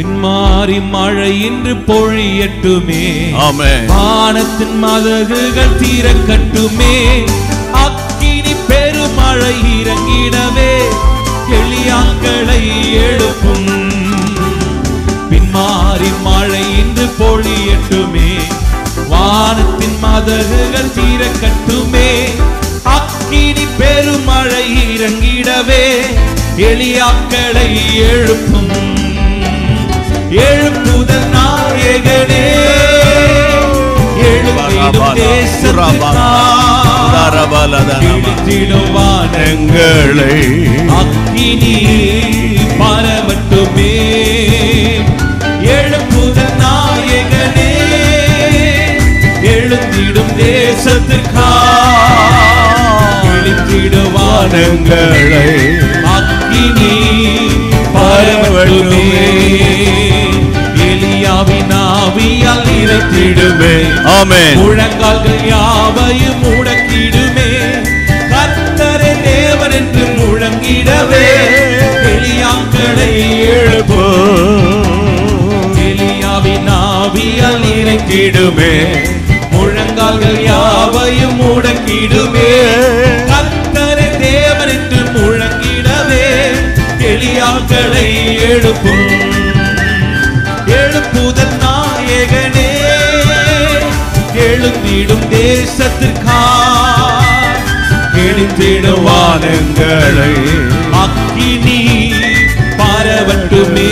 பின்மாறி மழை இன்று பொழியட்டுமே. ஆமென். வானத்தின் மதகுகள் திறக்கட்டுமே. அக்கினி பெருமழை இறங்கிடவே எளியாக்களை எழுப்பும். பின்மாறி மழை இன்று பொழியட்டுமே. வானத்தின் மதகுகள் திறக்கட்டுமே. அக்கினி பெருமழை இறங்கிடவே எளியாக்களை எழுப்பும். எழுப்புதல் நாயகனே, எழுப்பிடும் தேசத்திலும் வானங்களை அக்கினி பரவட்டுமே. எழுப்புதல் நாயகனே, எழுந்திடும் தேசத்திற்காக எழுந்திடும் வானங்களை அக்கினி பரவட்டுமே. எலியாவின் ஆவியால் நிறைத்திடுமே. ஆமென். முழங்கால்கள் யாவையும் முடக்கிடுமே. கர்த்தரே தேவன் என்று முழங்கிடவே எலியாக்களை எழுப்பும். எலியாவின் ஆவியால் நிறைத்திடுமே. முழங்கால்கள் யாவையும் முடக்கிடுமே. கர்த்தரே தேவன் என்று முழங்கிடவே எலியாக்களை எழுப்பும். எழுப்புதல் நாயகனே, எழுந்திடும் தேசத்திற்காக எழுந்திடும் வானங்களை அக்கினி பரவட்டுமே.